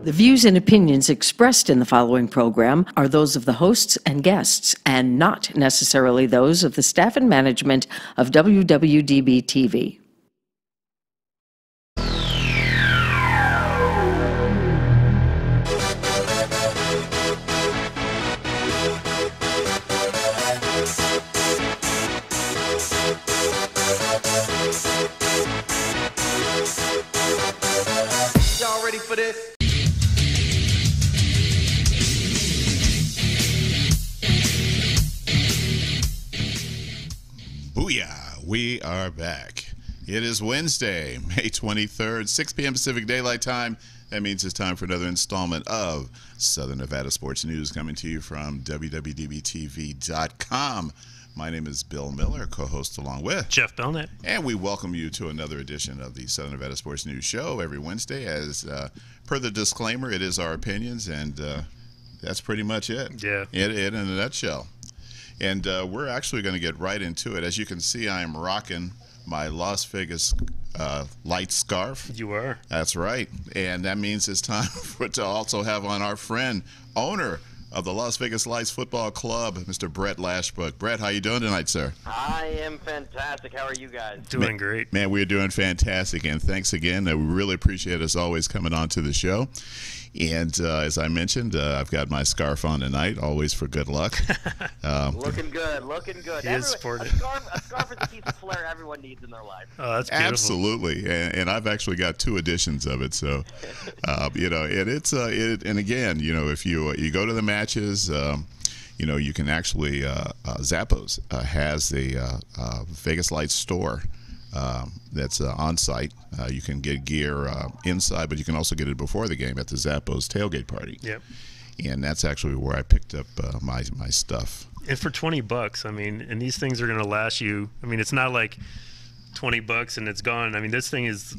The views and opinions expressed in the following program are those of the hosts and guests, and not necessarily those of the staff and management of WWDB-TV. Y'all ready for this? Booyah! We are back. It is Wednesday, May 23rd, 6 p.m. Pacific Daylight Time. That means it's time for another installment of Southern Nevada Sports News coming to you from WWDBTV.com. My name is Bill Miller, co-host along with Jeff Belknap. And we welcome you to another edition of the Southern Nevada Sports News Show every Wednesday. As per the disclaimer, it is our opinions, and that's pretty much it. Yeah. It in a nutshell. And we're actually going to get right into it. As you can see, I am rocking my Las Vegas light scarf. You are. That's right. And that means it's time to also have on our friend, owner of the Las Vegas Lights Football Club, Mr. Brett Lashbrook. Brett, how you doing tonight, sir? I am fantastic. How are you guys? Doing great. Man, we're doing fantastic, and thanks again. We really appreciate us always coming on to the show. And as I mentioned, I've got my scarf on tonight, always for good luck. Looking good, looking good. He is sporty. A scarf is a piece of flair everyone needs in their life. Oh, that's beautiful. Absolutely, and I've actually got 2 editions of it. So, you know, and again, you know, if you go to the matches, you know, you can actually Zappos has a Vegas Lights store. That's on site. You can get gear inside, but you can also get it before the game at the Zappos tailgate party. Yep. And that's actually where I picked up my stuff. And for $20, I mean, and these things are going to last you. I mean, it's not like $20 and it's gone. I mean, this is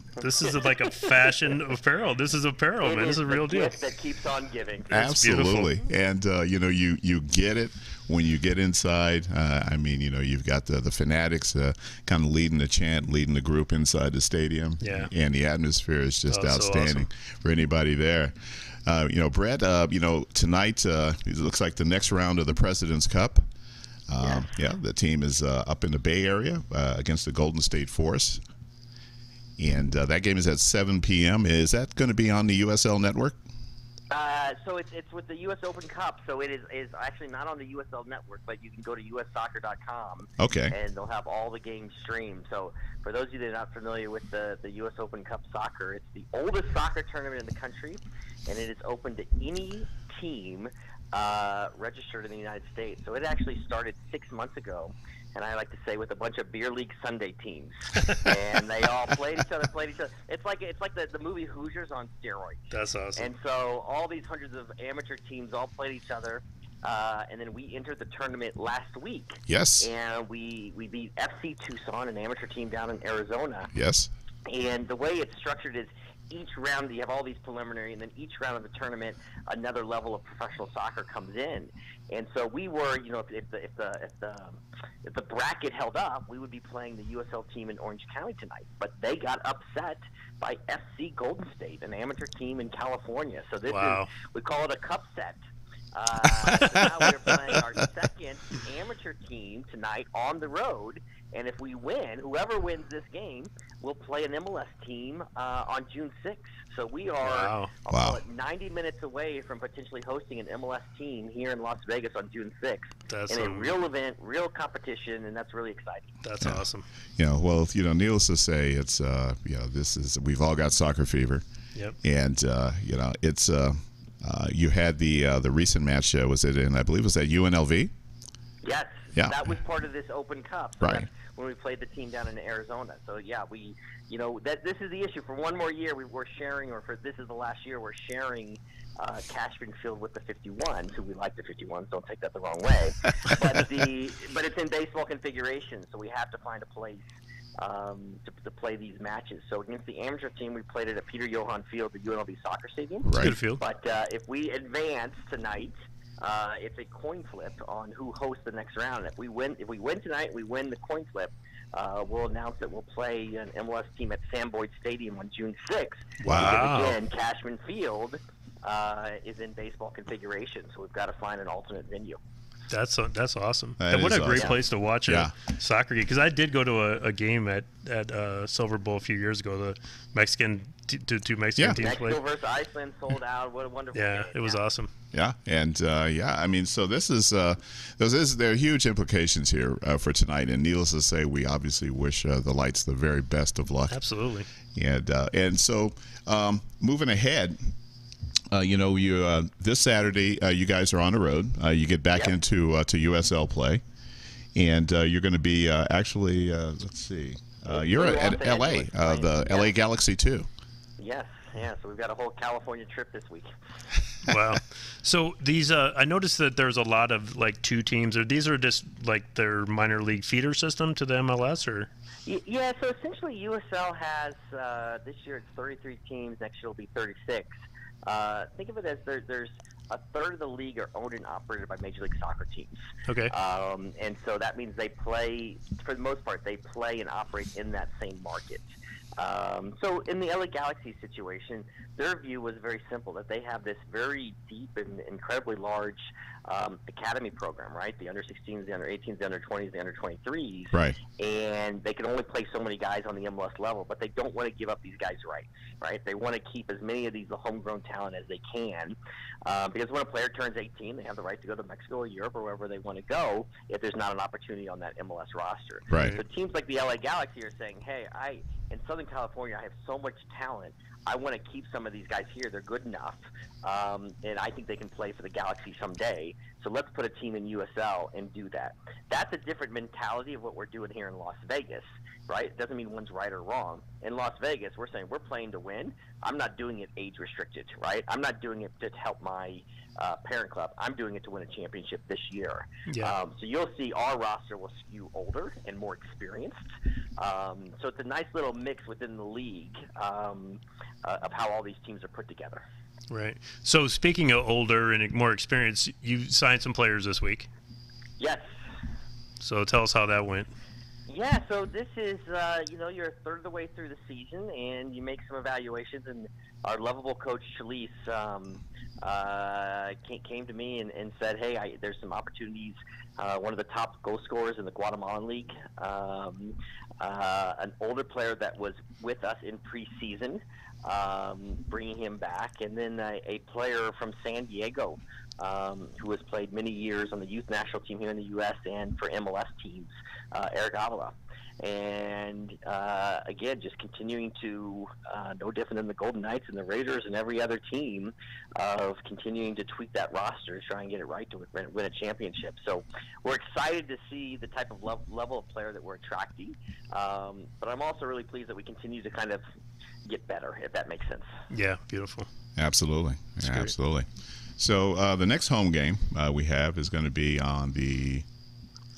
like a fashion apparel. This is apparel, man. This is a real deal. That keeps on giving. Absolutely. And you know, you get it when you get inside. I mean, you know, you've got the fanatics kind of leading the chant, leading the group inside the stadium. Yeah. And the atmosphere is just outstanding so awesome for anybody there. You know, Brett, you know, tonight it looks like the next round of the President's Cup. Yeah, the team is up in the Bay Area against the Golden State Force. And that game is at 7 p.m. Is that going to be on the USL network? So it's with the U.S. Open Cup, so it is actually not on the USL network, but you can go to ussoccer.com. Okay. And they'll have all the games streamed. So for those of you that are not familiar with the U.S. Open Cup soccer, it's the oldest soccer tournament in the country, and it is open to any team registered in the United States. So it actually started 6 months ago, and I like to say with a bunch of beer league Sunday teams, and they all played each other. It's like the movie Hoosiers on steroids. That's awesome. And so all these hundreds of amateur teams all played each other, and then we entered the tournament last week. Yes. And we beat FC Tucson, an amateur team down in Arizona. Yes. And the way it's structured is each round you have all these preliminary, and then each round of the tournament, another level of professional soccer comes in. And so we were, you know, if the bracket held up, we would be playing the USL team in Orange County tonight. But they got upset by FC Golden State, an amateur team in California. So this is, we call it a cup set. So now we're playing our second amateur team tonight on the road, and if we win, whoever wins this game will play an MLS team on June 6th. So we are I'll call it 90 minutes away from potentially hosting an MLS team here in Las Vegas on June 6th. That's a real event, real competition, and that's really exciting. That's awesome. You know, well, you know, needless to say, it's you know, we've all got soccer fever. Yep. And you know, it's you had the recent match. Was it in? I believe it was at UNLV. Yes. Yeah. That was part of this Open Cup. So right. That's when we played the team down in Arizona. So yeah, you know, this is the issue. For one more year, we're sharing, or for this is the last year, we're sharing Cashman Field with the 51s, who we like the 51s. Don't take that the wrong way. but it's in baseball configuration, so we have to find a place to play these matches. So against the amateur team, we played it at Peter Johann Field, the UNLV soccer stadium. Right. Good field. But if we advance tonight, it's a coin flip on who hosts the next round. If we win tonight, we win the coin flip. We'll announce that we'll play an MLS team at Sam Boyd Stadium on June 6th. Wow. Because again, Cashman Field is in baseball configuration. So we've got to find an alternate venue. That's awesome. That And what is a great awesome. place to watch a soccer game. Because I did go to a game at Silver Bowl a few years ago. The Mexican two Mexican teams played. Mexico versus Iceland sold out. What a wonderful Yeah, game. it was awesome. Yeah, and I mean, so there are huge implications here for tonight, and needless to say, we obviously wish the Lights the very best of luck. Absolutely. And so moving ahead, this Saturday you guys are on the road. You get back into to USL play, and you're going to be actually let's see, you're at LA, the LA Galaxy too. Yes, yeah. So we've got a whole California trip this week. Wow. So these, I noticed that there's a lot of like two teams, or these are just like their minor league feeder system to the MLS, or? Yeah. So essentially, USL has this year it's 33 teams. Next year it'll be 36. Think of it as there's a third of the league are owned and operated by Major League Soccer teams. Okay. And so that means they play, for the most part, they play and operate in that same market. So in the LA Galaxy situation, their view was very simple, that they have this very deep and incredibly large academy program, right? The under-16s, the under-18s, the under-20s, the under-23s. Right. And they can only play so many guys on the MLS level, but they don't want to give up these guys' rights, right? They want to keep as many of these homegrown talent as they can, because when a player turns 18, they have the right to go to Mexico or Europe or wherever they want to go if there's not an opportunity on that MLS roster. Right. So teams like the LA Galaxy are saying, hey, in Southern California, I have so much talent. I want to keep some of these guys here. They're good enough, and I think they can play for the Galaxy someday. So let's put a team in USL and do that. That's a different mentality of what we're doing here in Las Vegas, right? It doesn't mean one's right or wrong. In Las Vegas, we're saying we're playing to win. I'm not doing it age restricted, right? I'm not doing it to help my parent club. I'm doing it to win a championship this year. Yeah. So you'll see our roster will skew older and more experienced. So it's a nice little mix within the league of how all these teams are put together. Right. So speaking of older and more experience, you signed some players this week. Yes. So tell us how that went. Yeah, so this is, you're a third of the way through the season, and you make some evaluations, and our lovable coach, Chalise, came to me and said, hey, there's some opportunities. One of the top goal scorers in the Guatemalan League, an older player that was with us in preseason, bringing him back, and then a player from San Diego who has played many years on the youth national team here in the U.S. and for MLS teams, Eric Avila. And again, just continuing to, no different than the Golden Knights and the Raiders and every other team, of continuing to tweak that roster to try and get it right to win a championship. So we're excited to see the type of level of player that we're attracting. But I'm also really pleased that we continue to kind of get better, if that makes sense. Yeah, beautiful. Absolutely. Yeah, absolutely. So the next home game we have is going to be on the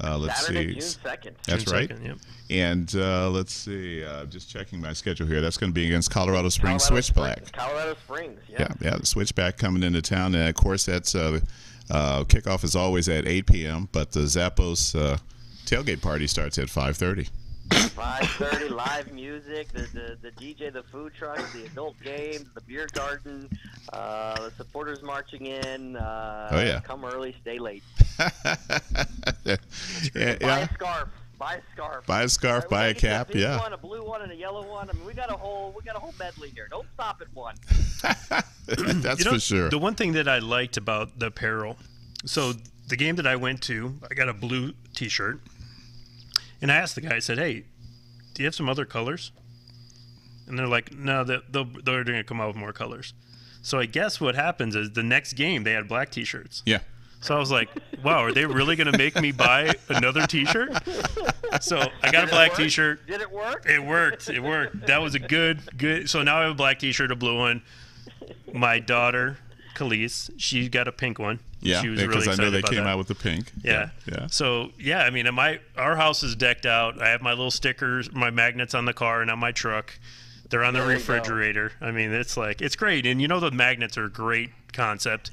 Saturday, June 2nd. That's June right. 2nd, yep. And let's see, just checking my schedule here. That's going to be against Colorado Springs Switchback. Colorado Springs, yeah. Yeah, the Switchback coming into town. And, of course, that's kickoff is always at 8 p.m., but the Zappos tailgate party starts at 5:30. 5:30, live music, the DJ, the food trucks, the adult games, the beer garden, the supporters marching in. Oh, yeah. Come early, stay late. Yeah. Buy a scarf. Buy a scarf. Buy a scarf, Right, buy a we got cap, pink yeah. one, a blue one, and a yellow one. I mean, we got a whole medley here. Don't stop at one. That's You know, for sure. The one thing that I liked about the apparel, so the game that I went to, I got a blue T-shirt, and I asked the guy, I said, hey, do you have some other colors? And they're like, no, they're going to come out with more colors. So I guess what happens is the next game they had black T-shirts. Yeah. So I was like, wow, are they really going to make me buy another T-shirt? So I got a black T-shirt. Did it work? It worked. It worked. That was a good. So now I have a black T-shirt, a blue one. My daughter, Khalees, she got a pink one. Yeah, she was because really I know excited they about came that. out with the pink. Yeah. Yeah. So, yeah, I mean, our house is decked out. I have my little stickers, my magnets on the car and on my truck. They're on the There you refrigerator. I mean, it's great. And the magnets are a great concept.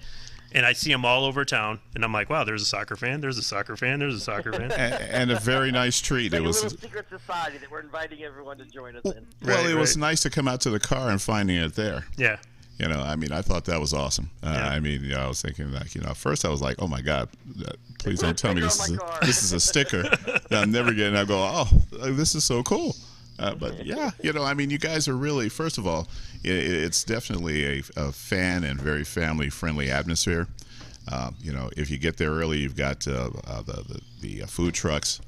And I see them all over town. And I'm like, wow, there's a soccer fan. There's a soccer fan. There's a soccer fan. And a very nice treat. Like It a was little secret society that we're inviting everyone to join us in. well, Right, it was right. nice to come out to the car and finding it there. Yeah. You know, I mean, I thought that was awesome. I mean, I was thinking like, at first I was like, oh my God, please don't tell me this is a sticker that I'm never getting. I go, oh, this is so cool. But yeah, I mean, you guys are really, first of all, it's definitely a fan and very family friendly atmosphere. If you get there early, you've got the food trucks.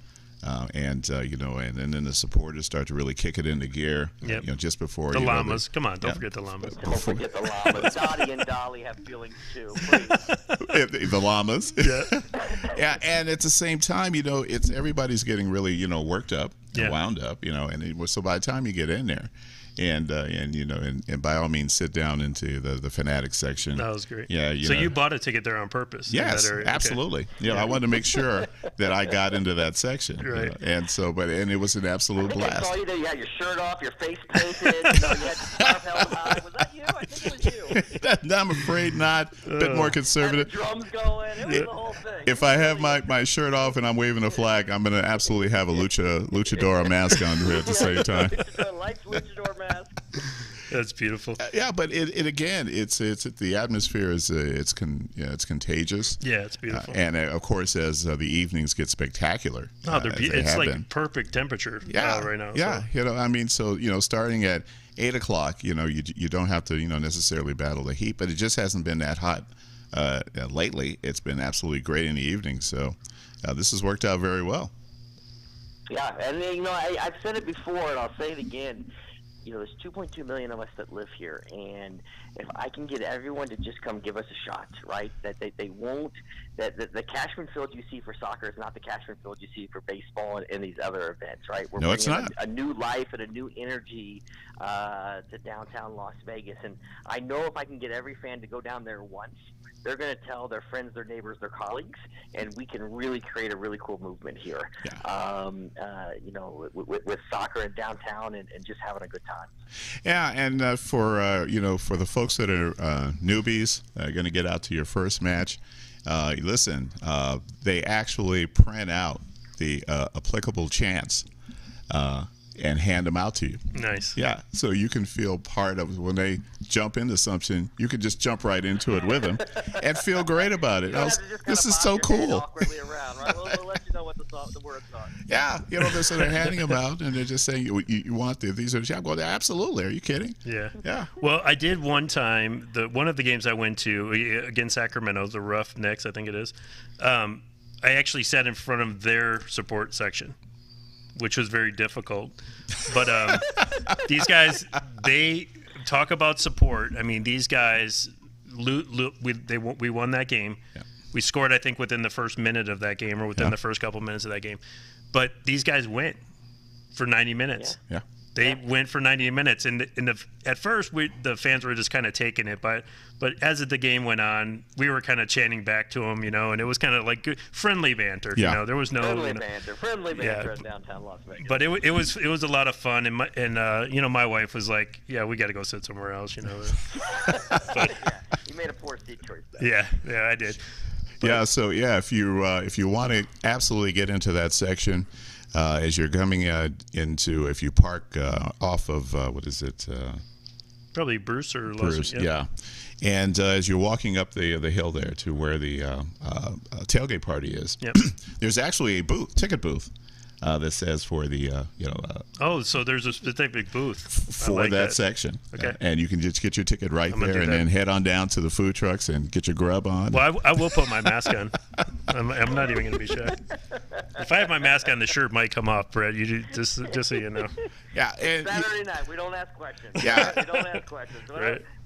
And then the supporters start to really kick it into gear. Yep. Just before the llamas. Come on, don't forget the llamas. Don't forget the llamas. Dottie and Dolly have feelings too. Please. The llamas. Yeah. Yeah, and at the same time, it's everybody's getting really worked up, wound up, and so by the time you get in there, and by all means sit down into the fanatic section. That was great. Yeah. So you bought a ticket there on purpose? Yes, absolutely. Okay. I wanted to make sure that I got into that section. Right. And it was an absolute blast. I saw you there. You had your shirt off, your face painted. You had the scarf held high. Was that you? I think it was you. I'm afraid not. A bit more conservative. Had the drums going. It was the whole thing. If I have my shirt off and I'm waving a flag, I'm going to absolutely have a luchador mask on at the same time. Luchador mask. That's beautiful. Yeah, but it again, it's the atmosphere is it's contagious. Yeah, it's beautiful. And of course, as the evenings get spectacular, it's like perfect temperature right now. Yeah, so. I mean, so starting at 8 o'clock, you don't have to necessarily battle the heat, but it just hasn't been that hot lately. It's been absolutely great in the evening, so this has worked out very well. Yeah, and I've said it before, and I'll say it again. There's 2.2 million of us that live here, and if I can get everyone to just come give us a shot, right? That they won't. That the Cashman Field you see for soccer is not the Cashman Field you see for baseball and these other events, right? We're no, it's not. A new life and a new energy to downtown Las Vegas, and I know if I can get every fan to go down there once, they're going to tell their friends, their neighbors, their colleagues, and we can really create a really cool movement here. Yeah. With soccer in downtown and just having a good time. Yeah, and for the folks that are newbies, going to get out to your first match, listen, they actually print out the applicable chants and hand them out to you. Nice. Yeah, so you can feel part of when they jump into something, you can just jump right into it with them and feel great about it. This is so cool. Awkwardly around, right? We'll let you know what the words are. Yeah, so they're handing them out and they're just saying, you want these are the I'm going, absolutely. Are you kidding? Yeah. Yeah. Well, I did one time, one of the games I went to against Sacramento, the Roughnecks, I think it is. I actually sat in front of their support section, which was very difficult. But these guys, they talk about support. I mean, these guys, we won that game. Yeah. We scored, I think, within the first minute of that game or within the first couple minutes of that game. But these guys went for 90 minutes. Yeah. They went for 90 minutes. And at first, the fans were just kind of taking it. But as the game went on, we were kind of chanting back to them, and it was kind of like good, friendly banter. Yeah. There was no friendly banter in downtown Las Vegas. But it was a lot of fun, and my wife was like, "Yeah, we got to go sit somewhere else," But, you made a poor seat choice there. Yeah, I did. But, yeah, so if you want to absolutely get into that section. As you're coming into, if you park off of what is it? Probably Bruce or Bruce, yeah. And as you're walking up the hill there to where the tailgate party is, there's actually a ticket booth that says for the so there's a specific booth for that section. Okay, and you can just get your ticket right there, and then head on down to the food trucks and get your grub on. Well, I will put my mask on. I'm not even going to be shy. If I have my mask on, the shirt might come off, Brett. Just so you know. Yeah. Saturday night, we don't ask questions. Yeah. We don't ask questions.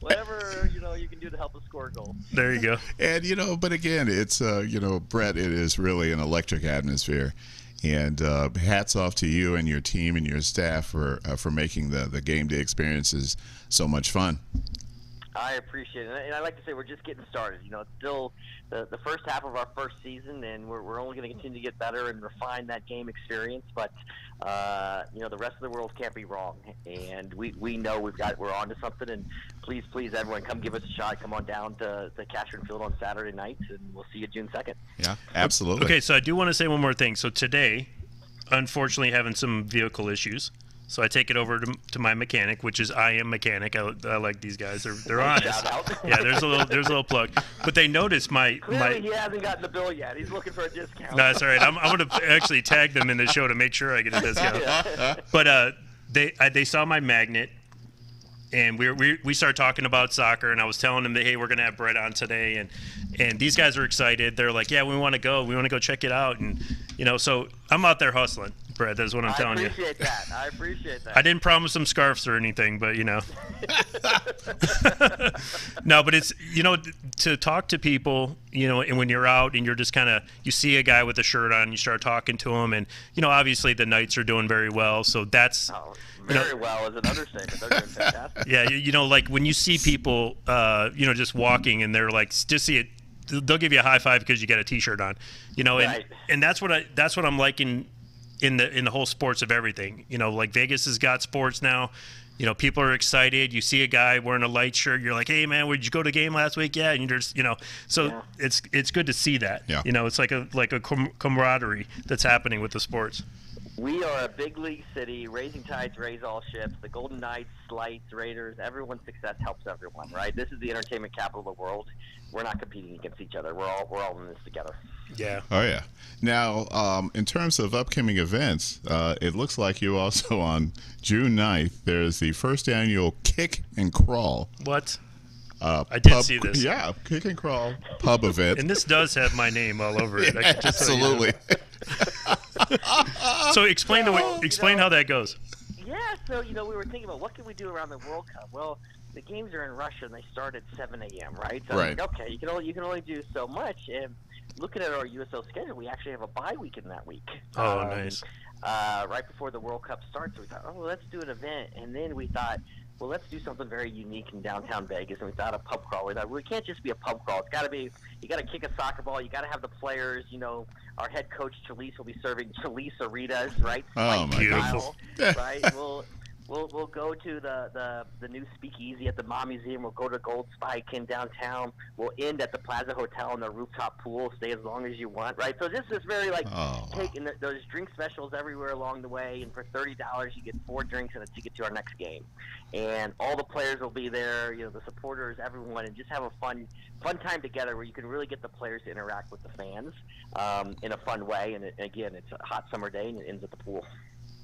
Whatever you can do to help us score a goal. There you go. And but again, it's Brett, it is really an electric atmosphere. And hats off to you and your team and your staff for making the game day experiences so much fun. I appreciate it, and I like to say we're just getting started. It's still the first half of our first season, and we're only going to continue to get better and refine that game experience. But the rest of the world can't be wrong, and we know we're on to something. And please, everyone, come give us a shot. Come on down to Cashman Field on Saturday night, and we'll see you June 2nd. Yeah, absolutely. Okay, so I do want to say one more thing. So today, unfortunately, having some vehicle issues. So I take it over to my mechanic, which is I Am Mechanic. I like these guys. They're honest. Shout out. Yeah, there's a little plug. But they noticed Clearly he hasn't gotten the bill yet. He's looking for a discount. No, that's all right. I'm going to actually tag them in the show to make sure I get a discount. But they saw my magnet, and we started talking about soccer, and I was telling them that, hey, we're going to have Brett on today, and these guys are excited. They're like, yeah, we want to go. We want to go check it out. And, so I'm out there hustling, Brett. That's what I'm telling you. I appreciate that. I didn't promise them scarves or anything, but, No, but it's, to talk to people, and when you're out and you're just kind of, you see a guy with a shirt on, you start talking to him, and, obviously the Knights are doing very well, so that's... Very well is an understatement. They're doing fantastic. Yeah, like when you see people, just walking and they're like, just see it, they'll give you a high five because you got a T-shirt on, Right. and that's what I'm liking in the whole sports of everything. Like Vegas has got sports now. People are excited. You see a guy wearing a light shirt, you're like, hey man, did you go to a game last week? Yeah, and you're just, so it's good to see that. Yeah. It's like a camaraderie that's happening with the sports. We are a big league city. Raising tides raise all ships. The Golden Knights, Slights, Raiders, everyone's success helps everyone, right? This is the entertainment capital of the world. We're not competing against each other. We're all in this together. Yeah. Oh, yeah. Now, in terms of upcoming events, it looks like you also on June 9th, there's the first annual Kick and Crawl. What? I did see this. Yeah, Kick and Crawl pub event. And this does have my name all over it. Yeah, absolutely. So explain how that goes. Yeah, so we were thinking about what can we do around the World Cup. Well, the games are in Russia and they start at 7 a.m. Right? So right. Okay, you can only do so much. And looking at our USL schedule, we actually have a bye week in that week. Oh, nice. Right before the World Cup starts, so we thought, let's do an event, and then we thought, well, let's do something very unique in downtown Vegas, and we thought a pub crawl. We thought, well, it can't just be a pub crawl. It's got to be, you got to kick a soccer ball. You got to have the players. Our head coach, Chalise, will be serving Chalise Aritas, right? Oh, my Beautiful. Right? We'll go to the new speakeasy at the Ma Museum. We'll go to Gold Spike in downtown. We'll end at the Plaza Hotel in the rooftop pool. Stay as long as you want, right? So this is very taking those drink specials everywhere along the way. And for $30, you get 4 drinks and a ticket to our next game. And all the players will be there. The supporters, everyone, and just have a fun time together where you can really get the players to interact with the fans in a fun way. And again, it's a hot summer day and it ends at the pool.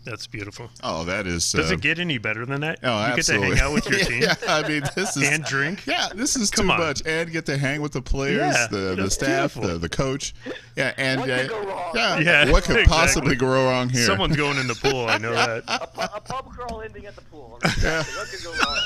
That's beautiful. Oh, that is... Does it get any better than that? Oh, you absolutely. get to hang out with your team? Yeah, I mean, this is... And drink? Yeah, this is too much. And get to hang with the players, the staff, the coach. Yeah, and... What could go wrong? Yeah, what could possibly go wrong here? Someone's going in the pool, I know that. A pub crawl ending at the pool. Exactly. What could go wrong?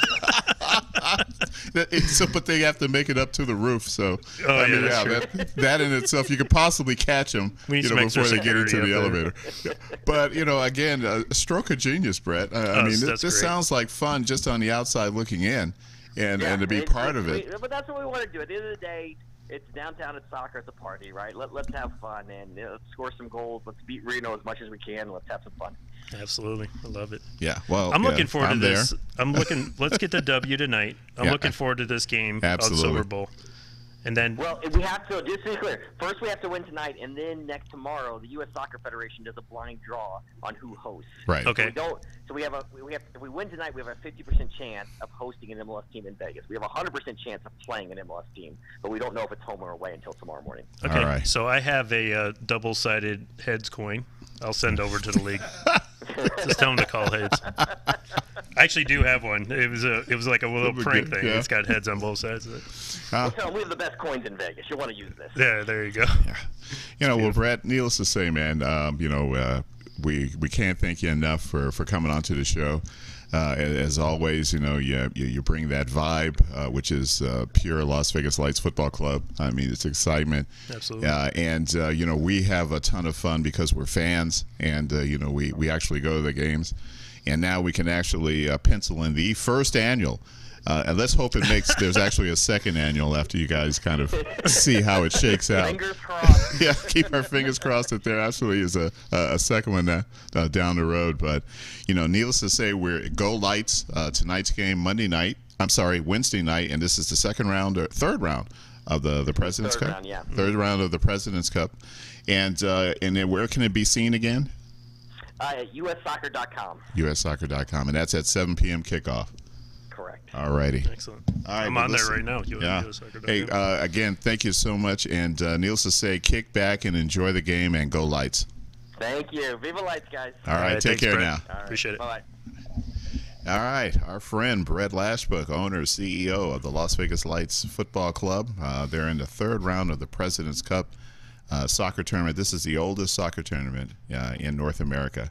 But they have to make it up to the roof, so... that's that in itself, you could possibly catch them before they get into the elevator. Yeah. But, again... a stroke of genius, Brett. I mean, this sounds like fun just on the outside looking in, and to be part of it. But that's what we want to do. At the end of the day, it's downtown, it's soccer, it's a party, right? Let's have fun and let's score some goals. Let's beat Reno as much as we can. Let's have some fun. Absolutely, I love it. Yeah, well, I'm looking forward to this. Let's get the W tonight. I'm looking forward to this game on Silver Bowl. And then, well, we have to, just to be clear, first we have to win tonight, and then tomorrow, the U.S. Soccer Federation does a blind draw on who hosts. Right. Okay. So if we win tonight, we have a 50% chance of hosting an MLS team in Vegas. We have a 100% chance of playing an MLS team, but we don't know if it's home or away until tomorrow morning. Okay. All right. So I have a double-sided heads coin. I'll send over to the league. Just tell them to call heads. I actually do have one. It was like a little prank thing. Yeah. It's got heads on both sides of it. We have the best coins in Vegas. You'll want to use this. Yeah, there you go. Yeah. Well, Brett, needless to say, man, we can't thank you enough for coming onto the show. As always, you bring that vibe, which is pure Las Vegas Lights Football Club. I mean, it's excitement. Absolutely. And we have a ton of fun because we're fans, and we actually go to the games, and now we can actually pencil in the first annual. And let's hope there's actually a second annual after you guys kind of see how it shakes out. Fingers crossed. Yeah, keep our fingers crossed that there absolutely is a second one down the road. But, needless to say, we're Go Lights tonight's game Wednesday night, and this is the third round of the President's Cup. Round, yeah. Third round of the President's Cup. And then where can it be seen again? At ussoccer.com. ussoccer.com, and that's at 7 p.m. kickoff. Correct. All righty. Excellent. All right, I'm well, on listen, there right now. Yeah. USsoccer.com. Hey, again, thank you so much. And needless to say, kick back and enjoy the game and go Lights. Thank you. Viva Lights, guys. All right, take thanks, care Brett. now. All right. Appreciate it. Bye-bye. All right, our friend Brett Lashbrook, owner, CEO of the Las Vegas Lights Football Club. They're in the third round of the President's Cup soccer tournament. This is the oldest soccer tournament in North America.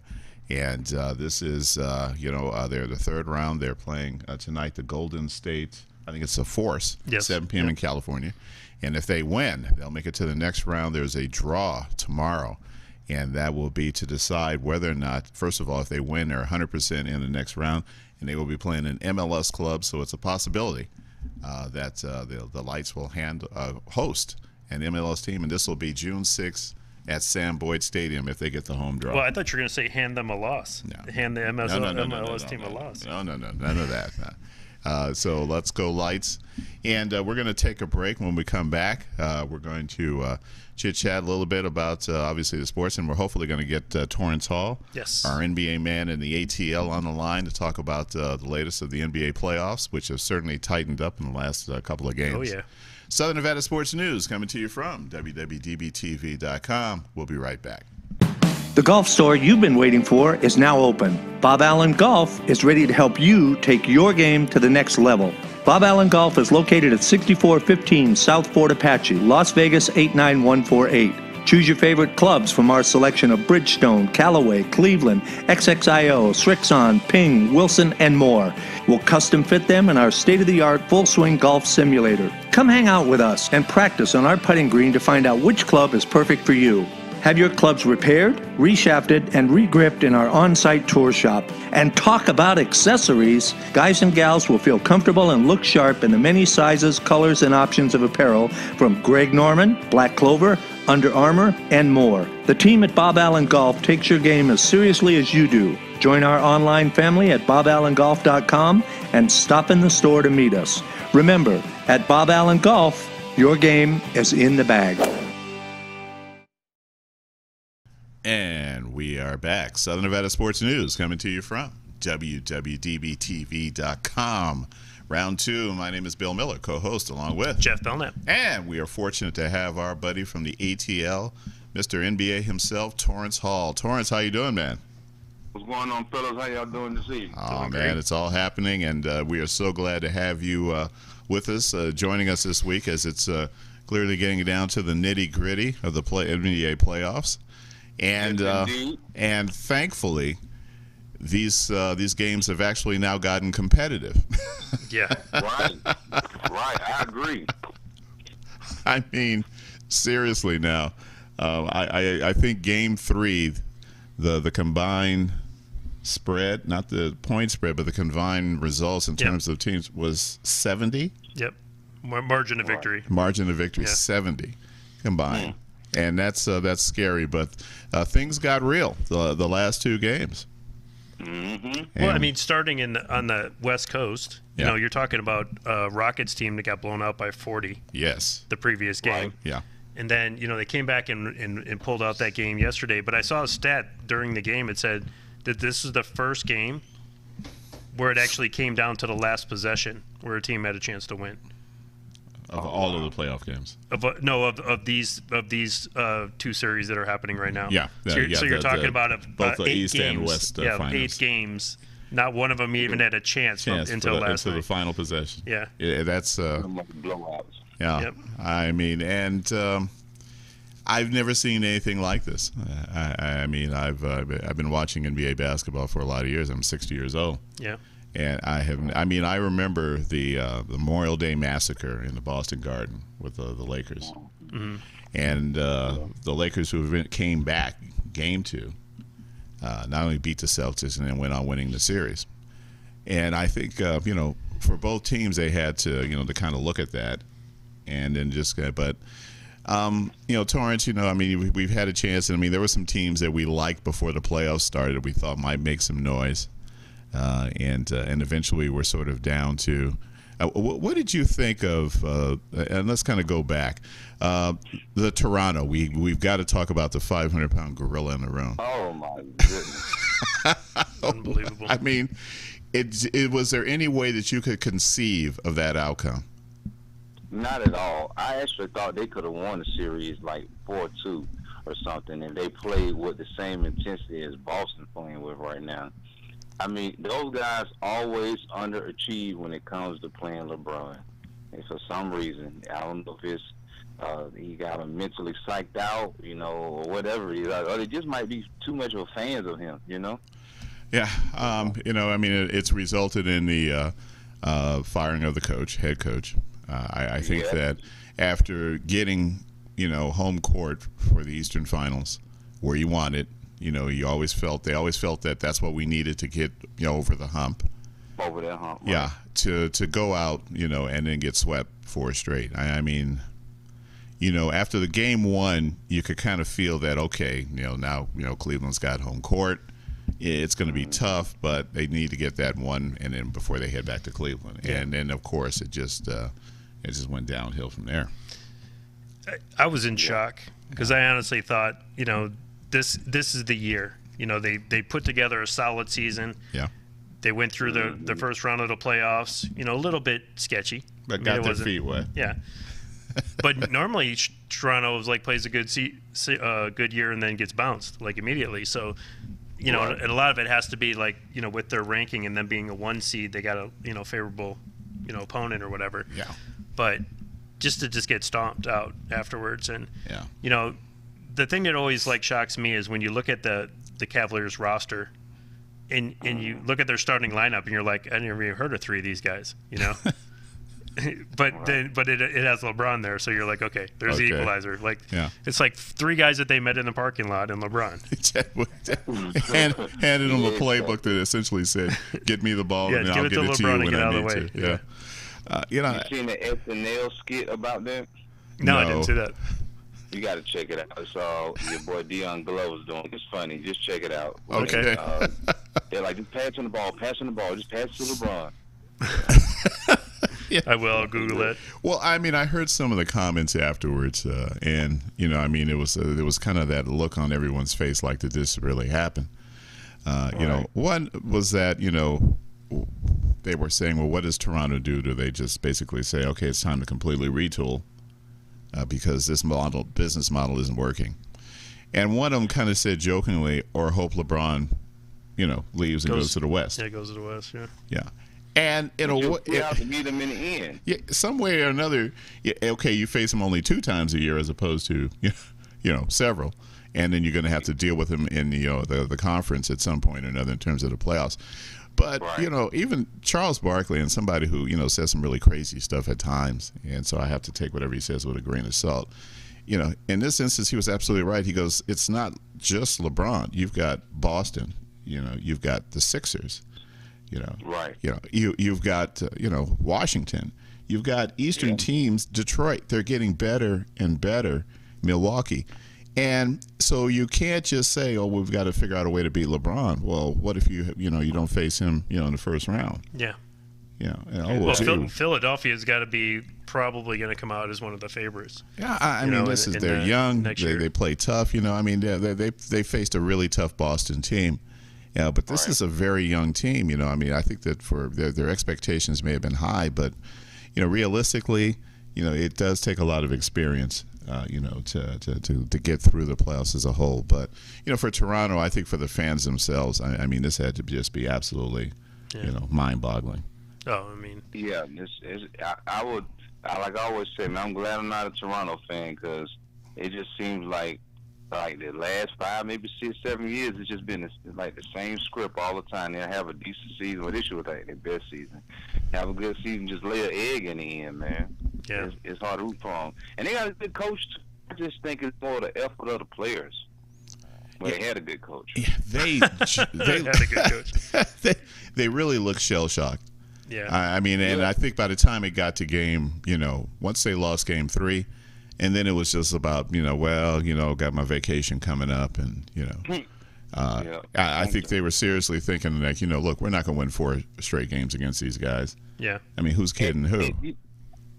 And this is, they're the third round. They're playing tonight the Golden State, I think it's the Force, Yes. 7 p.m. in California. And if they win, they'll make it to the next round. There's a draw tomorrow. And that will be to decide whether or not, first of all, if they win, they're 100% in the next round. And they will be playing an MLS club, so it's a possibility that the Lights will host an MLS team. And this will be June 6th at Sam Boyd Stadium if they get the home draw. Well, I thought you were going to say hand them a loss. No. Hand the MLS team no, a loss. No, none of that. No. So let's go Lights. And we're going to take a break. When we come back, we're going to chit-chat a little bit about, obviously, the sports, and we're hopefully going to get Torrance Hall, Yes. our NBA man in the ATL, on the line to talk about the latest of the NBA playoffs, which have certainly tightened up in the last couple of games. Oh, yeah. Southern Nevada Sports News coming to you from WWDBTV.com. We'll be right back. The golf store you've been waiting for is now open. Bob Allen Golf is ready to help you take your game to the next level. Bob Allen Golf is located at 6415 South Fort Apache, Las Vegas 89148. Choose your favorite clubs from our selection of Bridgestone, Callaway, Cleveland, XXIO, Srixon, Ping, Wilson, and more. We'll custom fit them in our state-of-the-art full-swing golf simulator. Come hang out with us and practice on our putting green to find out which club is perfect for you. Have your clubs repaired, reshafted, and regripped in our on-site tour shop. And talk about accessories. Guys and gals will feel comfortable and look sharp in the many sizes, colors, and options of apparel from Greg Norman, Black Clover, Under Armour, and more. The team at Bob Allen Golf takes your game as seriously as you do. Join our online family at boballengolf.com and stop in the store to meet us. Remember, at Bob Allen Golf, your game is in the bag. And we are back. Southern Nevada Sports News coming to you from WWDBTV.com. Round two. My name is Bill Miller, co-host, along with Jeff Belknap. And we are fortunate to have our buddy from the ATL, Mr. NBA himself, Torrance Hall. Torrance, how you doing, man? What's going on, fellas? How y'all doing this evening? Oh, man, it's all happening, and we are so glad to have you with us, joining us this week, as it's clearly getting down to the nitty-gritty of the NBA playoffs. And and thankfully, these games have actually now gotten competitive. Yeah. Right. I agree. I mean, seriously now, I think Game 3, the combined spread, not the point spread, but the combined results in terms of teams was 70. Yep. Margin of victory. Margin of victory, Yeah. 70 combined. And that's scary, but things got real the last two games. Well, I mean, starting on the West Coast, you know, you're talking about a Rockets team that got blown out by 40 Yes. the previous game. Right. Yeah. And then, you know, they came back and pulled out that game yesterday. But I saw a stat during the game. It said that this is the first game where it actually came down to the last possession where a team had a chance to win. Of all of the playoff games. Of these two series that are happening right now. Yeah. So you're talking about both the 8 East games. and West finals. 8 finals. games. Not one of them even had a chance until last until night. the final possession. Yeah. That's Blowouts. yeah. Yep. I mean, and I've never seen anything like this. I mean, I've been watching NBA basketball for a lot of years. I'm 60 years old. Yeah. And I remember the Memorial Day massacre in the Boston Garden with the Lakers, and the Lakers came back Game 2, not only beat the Celtics and then went on winning the series. And I think for both teams they had to to kind of look at that, and then Torrance, I mean, we've had a chance, and I mean there were some teams that we liked before the playoffs started we thought might make some noise. And eventually we're sort of down to What did you think of? And let's kind of go back. The Toronto. We've got to talk about the 500-pound gorilla in the room. Oh my goodness! Unbelievable. I mean, was there any way that you could conceive of that outcome? Not at all. I actually thought they could have won the series like 4-2 or something, and they played with the same intensity as Boston playing with right now. I mean, those guys always underachieve when it comes to playing LeBron. And for some reason, I don't know if it's he got him mentally psyched out, or whatever. Or they just might be too much of fans of him, Yeah, I mean, it's resulted in the firing of the head coach. I think that after getting, home court for the Eastern Finals, where you wanted, they always felt that that's what we needed to get, over the hump. Over that hump. Right. Yeah, to go out, and then get swept 4 straight. I mean, after the game 1, you could kind of feel that, okay, now, Cleveland's got home court. It's going to be tough, but they need to get that one, and then before they head back to Cleveland. Yeah. And then, of course, it just went downhill from there. I was in shock because I honestly thought, this is the year. They put together a solid season. Yeah. They went through the first round of the playoffs. A little bit sketchy. But got their feet wet. Yeah. But normally Toronto plays a good year and then gets bounced immediately. So. And a lot of it has to be with their ranking and them being a 1 seed, they got a favorable opponent or whatever. Yeah. But just to get stomped out afterwards, and yeah. The thing that always shocks me is when you look at the Cavaliers roster, and you look at their starting lineup, and you're like, I never even heard of 3 of these guys, But it has LeBron there, so you're like, okay, there's the equalizer. It's 3 guys that they met in the parking lot and LeBron. Handed him a playbook that essentially said, "Get me the ball, and I'll get it to you when I need to." Yeah. You seen the SNL skit about that? No, I didn't see that. You got to check it out. It's all your boy Dion Glover's doing. It's funny. Just check it out. Okay. They're like, just passing the ball, just pass it to LeBron. Yeah. I will Google it. Well, I mean, I heard some of the comments afterwards, and I mean, there was kind of that look on everyone's face, like, did this really happen? One was that they were saying, well, what does Toronto do? Do they just basically say, okay, it's time to completely retool because this business model isn't working? And one of them kind of said jokingly, or hope LeBron, leaves and goes to the West. Yeah, goes to the West. Yeah. Yeah. And in a way, you have to meet them in the end. Yeah, some way or another. Yeah, okay, you face him only 2 times a year as opposed to several, and then you're going to have to deal with him in the conference at some point or another in terms of the playoffs. But even Charles Barkley, and somebody who says some really crazy stuff at times, and so I have to take whatever he says with a grain of salt. In this instance, he was absolutely right. He goes, it's not just LeBron. You've got Boston. You've got the Sixers. Right. You've got Washington. You've got Eastern teams. Detroit, they're getting better and better. Milwaukee, and so you can't just say, "Oh, we've got to figure out a way to beat LeBron." Well, what if you don't face him in the first round? Yeah. Philadelphia's got to be probably going to come out as one of the favorites. Yeah, I mean, they're young. They play tough. I mean, they faced a really tough Boston team. Yeah, but this is a very young team. I mean, I think that for their expectations may have been high, but realistically, it does take a lot of experience, to get through the playoffs as a whole. But for Toronto, I think for the fans themselves, I mean, this had to just be absolutely, mind-boggling. Oh, I mean, yeah, I would, like I always say, man, I'm glad I'm not a Toronto fan because it just seems like the last 5, maybe 6, 7 years, it's just been the same script all the time. They'll have a decent season. Well, this was their best season. Have a good season, just lay an egg in the end, man. Yeah. It's hard to root for them. And they got a good coach, too. I just think it's more the effort of the players. Well, they had a good coach. Yeah, they had a good coach. they really look shell-shocked. Yeah. I mean, and I think by the time it got to game, once they lost game 3, and then it was just about, got my vacation coming up, and I think they were seriously thinking that, look, we're not going to win 4 straight games against these guys. Yeah. I mean, who's kidding who?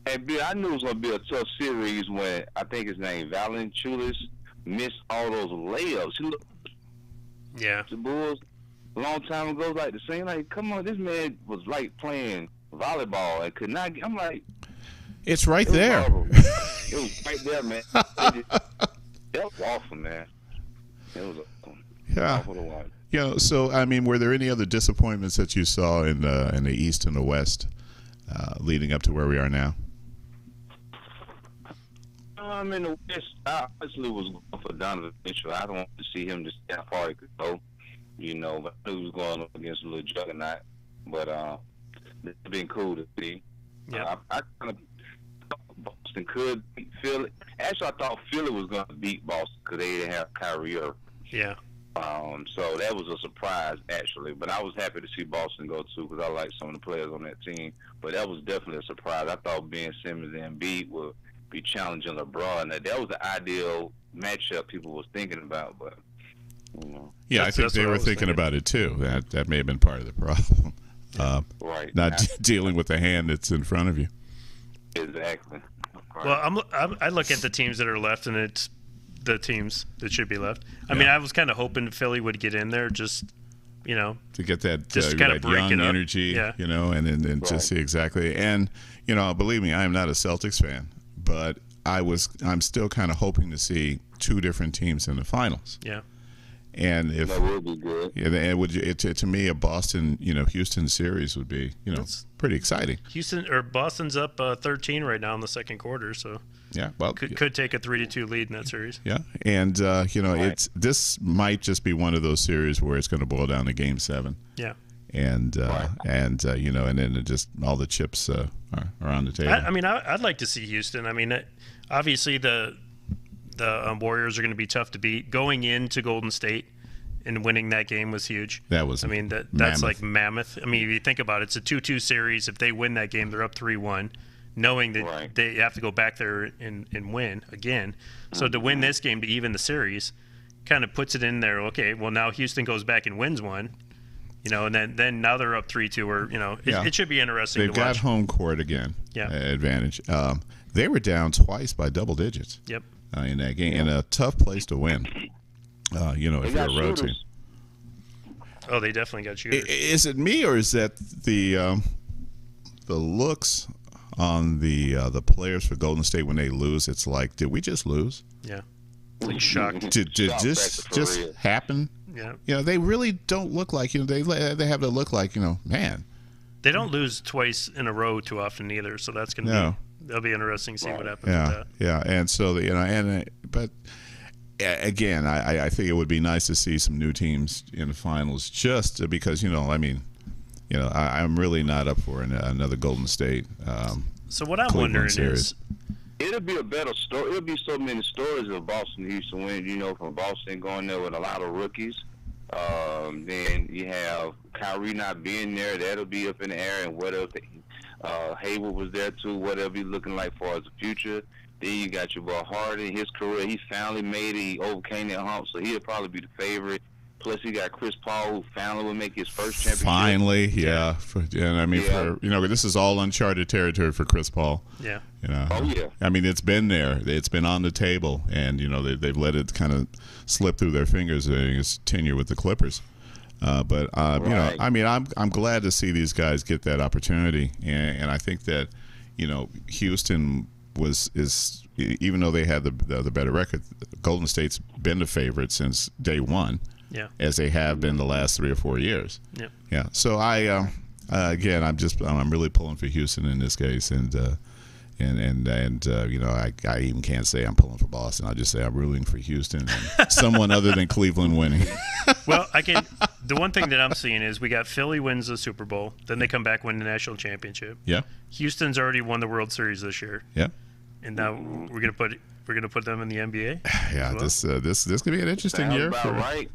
And Bill, I knew it was going to be a tough series when I think his name Valanciunas missed all those layups. He looked the Bulls a long time ago, like the same. Like, come on, this man was like playing volleyball and could not. I'm like, it's right there. It was right there, man. That was awful, man. It was awful to watch. So I mean, were there any other disappointments that you saw in the East and the West leading up to where we are now? In the West, I honestly was going for Donovan Mitchell. I don't want to see him just how far he could go, but I knew he was going up against a little juggernaut. But it's been cool to see. Yeah. I kind of thought Boston could beat Philly. Actually, I thought Philly was going to beat Boston because they didn't have Kyrie Irving. Yeah. So that was a surprise, actually. But I was happy to see Boston go, too, because I like some of the players on that team. But that was definitely a surprise. I thought Ben Simmons and Embiid would be challenging LeBron. That was the ideal matchup people was thinking about, but yeah, I think they were thinking about it too. That may have been part of the problem. Right. Not dealing with the hand that's in front of you. Exactly. Right. Well, I look at the teams that are left, and it's the teams that should be left. I mean, I was kind of hoping Philly would get in there, just to get that just kind of break young it up. energy, and then just see exactly. And believe me, I am not a Celtics fan. But I'm still kind of hoping to see 2 different teams in the finals. Yeah. And if that would be good. Yeah, to me a Boston, Houston series would be, pretty exciting. Boston's up 13 right now in the second quarter, so yeah, well, could take a 3-2 lead in that series. Yeah, and this might just be one of those series where it's going to boil down to Game 7. Yeah. And and then just all the chips are on the table. I mean, I'd like to see Houston. I mean, obviously the Warriors are going to be tough to beat. Going into Golden State and winning that game was huge. That was. I mean, that's like mammoth. I mean, if you think about it, it's a 2-2 series. If they win that game, they're up 3-1, knowing that they have to go back there and win again. So to win this game to even the series, kind of puts it in there. Okay, well now Houston goes back and wins one. And then now they're up 3-2. Or it should be interesting. They've to watch. got home court again. Yeah, advantage. They were down twice by double digits. Yep. In that game, in a tough place to win. If you're a road team. Oh, they definitely got shooters. Is it me, or is that the looks on the players for Golden State when they lose? It's like, did we just lose? Yeah. Like shocked. Did this just happen? Yeah. They really don't look like, they have to look like, man. They don't lose twice in a row too often either, so that's going to that'll be interesting to see what happens with that. Yeah, and so, but again, I think it would be nice to see some new teams in the finals just because, I'm really not up for another Golden State. So what I'm Cleveland wondering series. is, it'll be a better story. It'll be so many stories of Boston Houston win, from Boston going there with a lot of rookies. Then you have Kyrie not being there. That'll be up in the air. And what else? Hayward was there, too. Whatever he's looking like for as a future. Then you got your boy Harden. His career, he finally made it. He overcame that hump, so he'll probably be the favorite. Plus, you got Chris Paul, who finally will make his first championship. Finally, yeah. This is all uncharted territory for Chris Paul. Yeah. Oh, yeah. I mean, it's been there. It's been on the table, and, they've let it kind of slip through their fingers during his tenure with the Clippers. I'm glad to see these guys get that opportunity, and I think that, Houston is even though they had the better record, Golden State's been the favorite since day one. Yeah. As they have been the last 3 or 4 years. Yep. Yeah. So I'm really pulling for Houston in this case, and I even can't say I'm pulling for Boston. I'll just say I'm rooting for Houston and someone other than Cleveland winning. Well, the one thing that I'm seeing is we got Philly wins the Super Bowl, then they come back win the national championship. Yeah. Houston's already won the World Series this year. Yeah. And now we're gonna put them in the NBA. Yeah, well, this could be an interesting year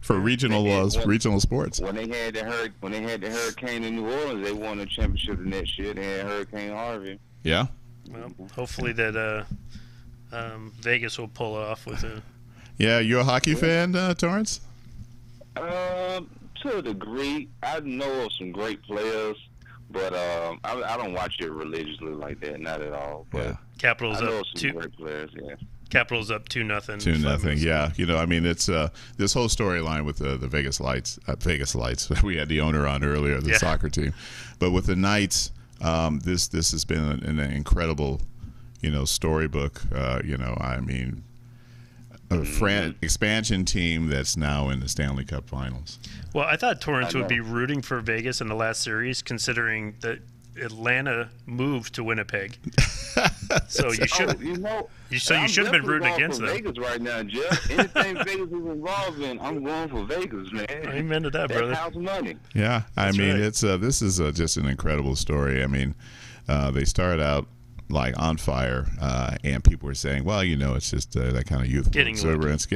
for regional sports. When they had the hurricane in New Orleans, they won the championship the next year. They had Hurricane Harvey. Yeah. Well, hopefully that Vegas will pull off with it. Yeah, you're a hockey fan, Torrance? To a degree, I know of some great players, but I don't watch it religiously like that, not at all. But Yeah. Capitals I know up of some great players. Yeah. Capitals up 2-0. 2-0. Yeah, you know, I mean, it's this whole storyline with the Vegas Lights. Vegas Lights. We had the owner on earlier, the soccer team, but with the Knights, this has been an incredible, you know, storybook. You know, I mean, expansion team that's now in the Stanley Cup Finals. Well, I thought Torrance would be rooting for Vegas in the last series, considering that Atlanta moved to Winnipeg. So you should, you should have been rooting against them. Vegas right now, Jeff. Anything Vegas is involved in, I'm going for Vegas, man. Amen to that, brother. That's house money. Yeah, I mean, right. it's this is just an incredible story. I mean, they started out like on fire, and people were saying, well, you know, it's just that kind of youthful exuberance.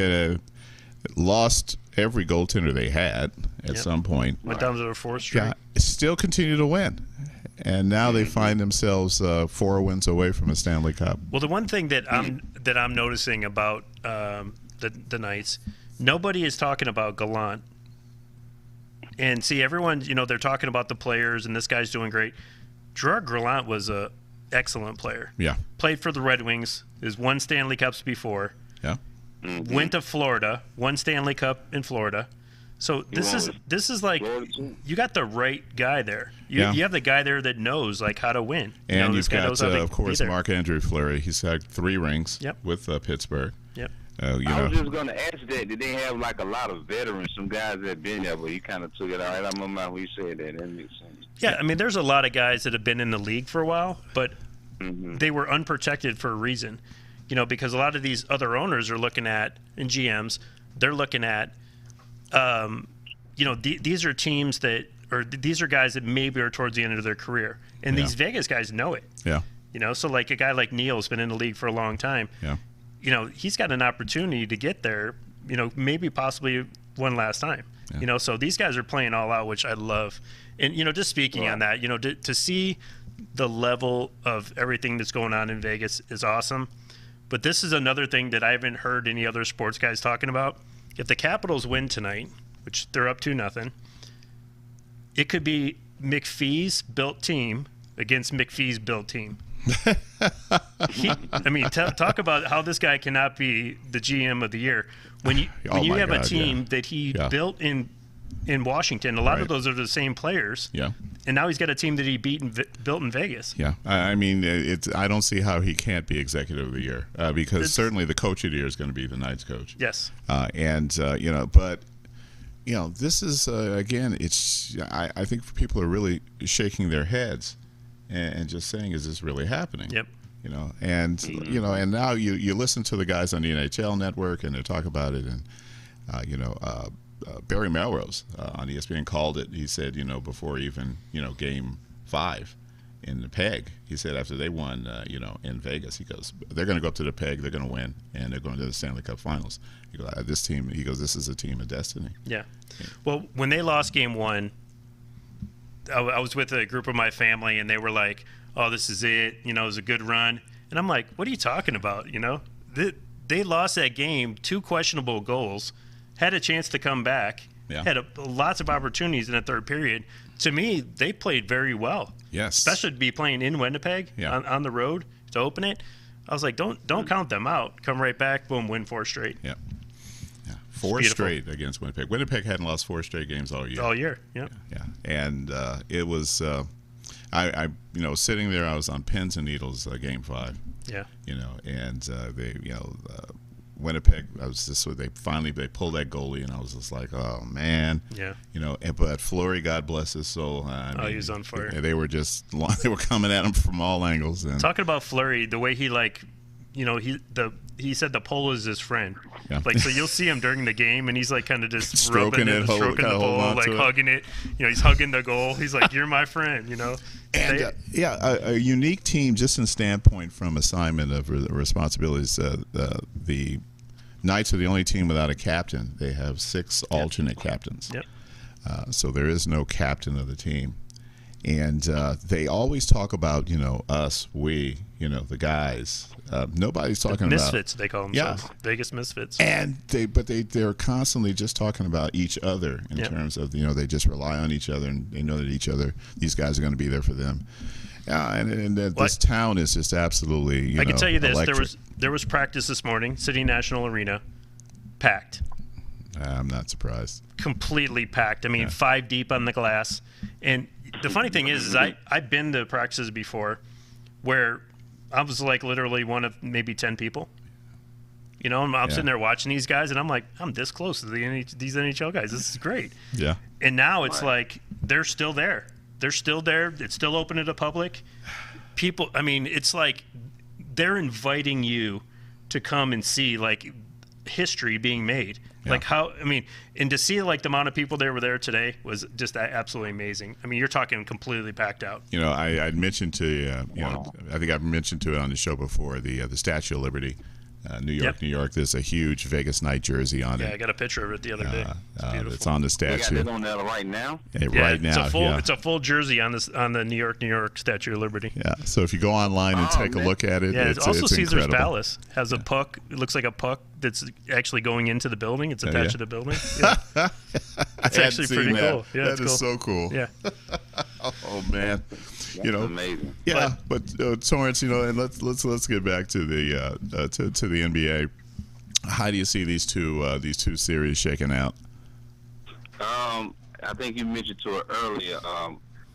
Lost every goaltender they had at some point. Went down to their fourth straight. Yeah, still continue to win. And now they find themselves 4 wins away from a Stanley Cup. Well, the one thing that I'm noticing about the Knights, nobody is talking about Gallant. And see, everyone, you know, they're talking about the players, and this guy's doing great. Gerard Gallant was a excellent player. Yeah. Played for the Red Wings. Has won Stanley Cups before. Yeah. Went to Florida. Won Stanley Cup in Florida. So this is like, you got the right guy there. You have the guy there that knows like how to win. And you've got, of course, Marc-Andre Fleury. He's had 3 rings with Pittsburgh. Yep. I was just going to ask that. Did they have like a lot of veterans, some guys that been there, but he kind of took it all right? I remember when you said that. That makes sense. Yeah, I mean, there's a lot of guys that have been in the league for a while, but they were unprotected for a reason. You know, because a lot of these other owners are looking at, and GMs, they're looking at, you know, these are teams that, or these are guys that maybe are towards the end of their career. And these Vegas guys know it. Yeah. You know, so like a guy like Neil's been in the league for a long time. Yeah. You know, he's got an opportunity to get there, you know, maybe possibly one last time. Yeah. You know, so these guys are playing all out, which I love. And, you know, just speaking on that, you know, to see the level of everything that's going on in Vegas is awesome. But this is another thing that I haven't heard any other sports guys talking about. If the Capitals win tonight, which they're up 2-0, it could be McPhee's built team against McPhee's built team. I mean, talk about how this guy cannot be the GM of the year. When you have a team that he built in Washington, a lot of those are the same players. Yeah. And now he's got a team that he built in Vegas. Yeah, I mean, I don't see how he can't be executive of the year because certainly the coach of the year is going to be the Knights coach. Yes. You know, but you know, this is again, it's I think people are really shaking their heads and just saying, is this really happening? Yep. You know, and you know, and now you listen to the guys on the NHL network and they talk about it, and you know. Barry Melrose on ESPN called it. He said, you know, before even, you know, Game 5 in the Peg, he said after they won, you know, in Vegas, he goes, they're going to go up to the Peg, they're going to win, and they're going to the Stanley Cup Finals. He goes, this team, he goes, this is a team of destiny. Yeah. Well, when they lost Game 1, I was with a group of my family, and they were like, oh, this is it. You know, it was a good run. And I'm like, what are you talking about? You know, they lost that game, 2 questionable goals. Had a chance to come back, had lots of opportunities in the third period. To me, they played very well. Yes. Especially to be playing in Winnipeg on the road to open it. I was like, don't count them out. Come right back, boom, win 4 straight. Yeah. 4 straight against Winnipeg. Winnipeg hadn't lost 4 straight games all year. All year, yeah. And it was, I you know, sitting there, I was on pins and needles Game 5. Yeah. You know, and they, you know, Winnipeg, I was just they pulled that goalie, and I was just like, oh man, you know. But Fleury, God bless his soul. He was on fire. They were coming at him from all angles. And talking about Fleury, the way he you know, he said the pole is his friend. Yeah. Like, so you'll see him during the game, and he's like kind of just stroking the pole, like hugging it. You know, he's hugging the goal. He's like, "You're my friend," you know. And a unique team, just in standpoint from assignment of responsibilities. The Knights are the only team without a captain. They have 6 alternate captains. Yep. So there is no captain of the team. And they always talk about, you know, us, we, the guys. Nobody's talking misfits, they call themselves. Yeah. Vegas misfits. And they're constantly just talking about each other in terms of, they just rely on each other, and they know that these guys are going to be there for them. This town is just absolutely, I can tell you this, electric. there was practice this morning, City National Arena, packed. I'm not surprised. Completely packed. I mean, 5 deep on the glass. And the funny thing is I've been to practices before where I was like literally one of maybe 10 people. I'm sitting there watching these guys, and I'm like, I'm this close to these NHL guys. This is great. Yeah. And now it's like they're still there. They're still there. It's still open to the public. People, I mean, it's like they're inviting you to come and see like history being made. Yeah. Like and to see like the amount of people that were there today was just absolutely amazing. I mean, you're talking completely packed out. I'd mentioned to you, I think I've mentioned to it on the show before, the Statue of Liberty, New York, New York. There's a huge Vegas Night jersey on it. Yeah, I got a picture of it the other day. It's beautiful. It's on the statue. They got it on there right now? Right now, it's a full jersey on the New York Statue of Liberty. Yeah, so if you go online and take a look at it, it's also it's Caesar's incredible. Palace has a puck. It looks like a puck that's actually going into the building. It's attached to the building. Yeah. It's actually pretty cool. Yeah, that is so cool. Yeah. Oh man. That's amazing. Yeah, but Torrance, and let's get back to the to the NBA. How do you see these two series shaking out? I think you mentioned to it earlier.